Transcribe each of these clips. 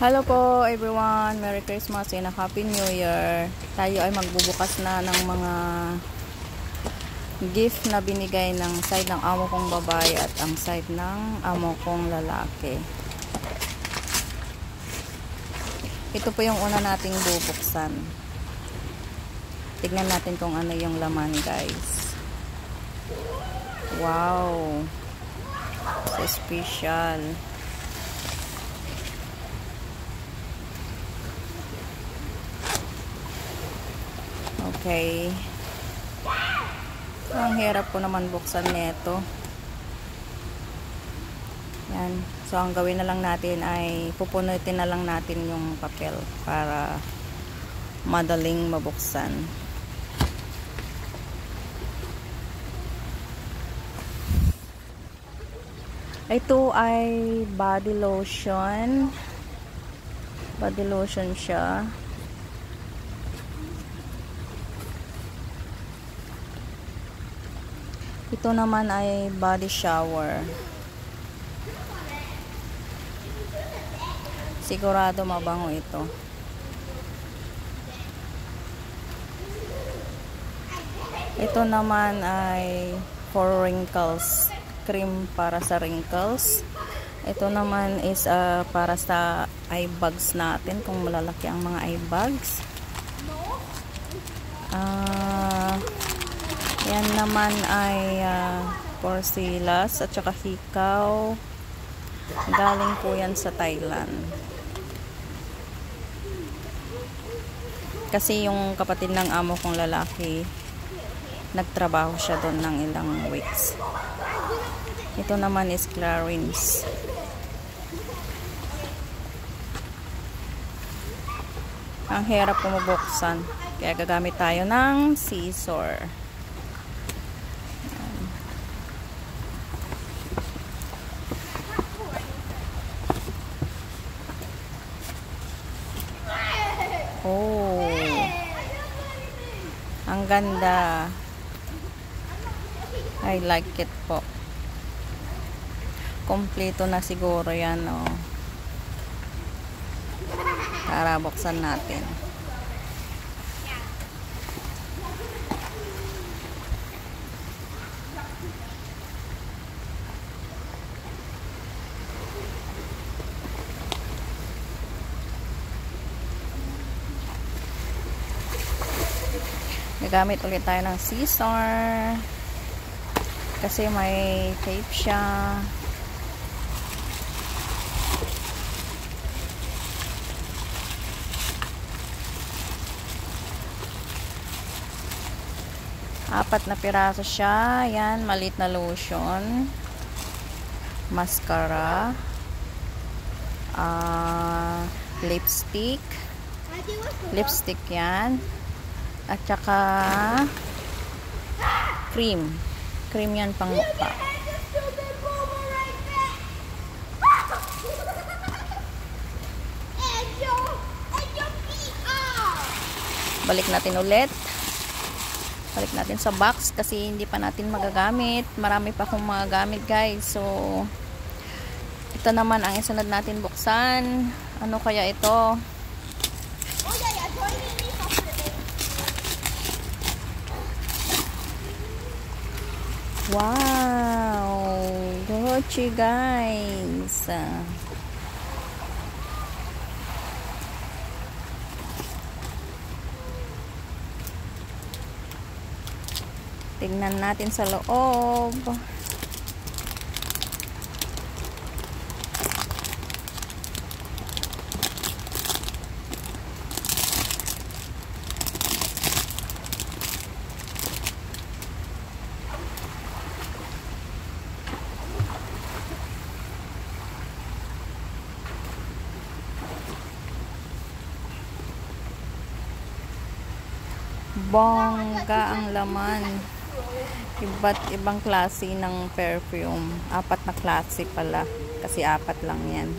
Hello po everyone, Merry Christmas and a Happy New Year. Tayo ay magbubukas na ng mga gift na binigay ng side ng amo kong babae at ang side ng amo kong lalaki. Ito po yung una nating bubuksan. Tignan natin kung ano yung laman, guys. Wow, so special. Okay. Ang hirap po naman buksan nito. Yan. So, ang gawin na lang natin ay pupunutin na lang natin yung papel para madaling mabuksan. Ito ay body lotion. Body lotion siya. Ito naman ay body shower. Sigurado mabango ito. Ito naman ay for wrinkles. Cream para sa wrinkles. Ito naman is para sa eye bags natin kung malalaki ang mga eye bags. Yan naman ay porcelas at saka hikaw. Galing po yan sa Thailand. Kasi yung kapatid ng amo kong lalaki, nagtrabaho siya doon ng ilang weeks. Ito naman is Clarins. Ang hirap pumubuksan. Kaya gagamit tayo ng scissor. Oh, ang ganda. I like it po. Kompleto na siguro yan, oh. Tara, buksan natin. Gagamit ulit tayo ng scissor kasi may tape siya. Apat na piraso siya. Yan, maliit na lotion, mascara, lipstick yan. At saka cream yan pang mukha. Balik natin ulit. Balik natin sa box kasi hindi pa natin magagamit. Marami pa akong magagamit, guys. So ito naman ang isunod natin buksan. Ano kaya ito? Wow! Gucci, guys! Tingnan natin sa loob. Bongga ang laman. Iba't ibang klase ng perfume. 4 na klase pala. Kasi 4 lang yan.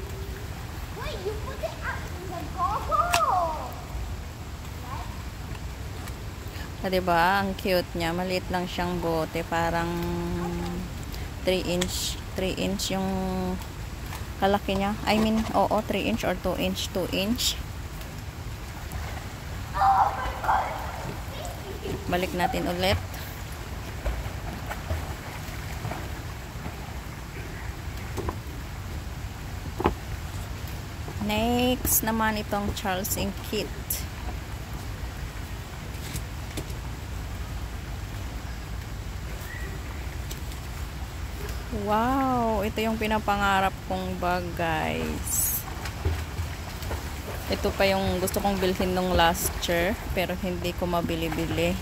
Diba? Ang cute niya. Maliit lang siyang bote. Parang 3 inch yung lalaki niya. I mean, oo, 3 inch or 2 inch, 2 inch. Balik natin ulit. Next naman itong Charles & Kit. Wow, ito yung pinapangarap kong bag, guys. Ito pa yung gusto kong bilhin nung last year, pero hindi ko mabili-bili.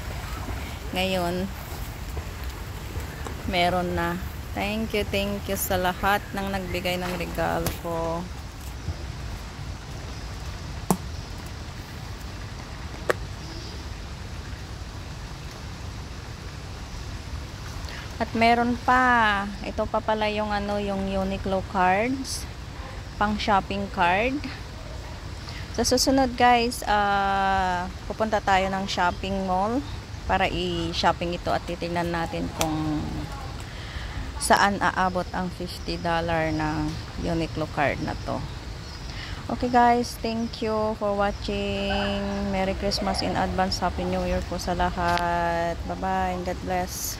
Ngayon, meron na. Thank you sa lahat ng nagbigay ng regalo ko. At meron pa, ito pa pala yung ano, yung Uniqlo cards, pang shopping card. Sa susunod, guys, pupunta tayo ng shopping mall para i-shopping ito at titingnan natin kung saan aabot ang $50 na Uniqlo card na to. Okay guys, thank you for watching. Merry Christmas in advance. Happy New Year po sa lahat. Bye bye and God bless.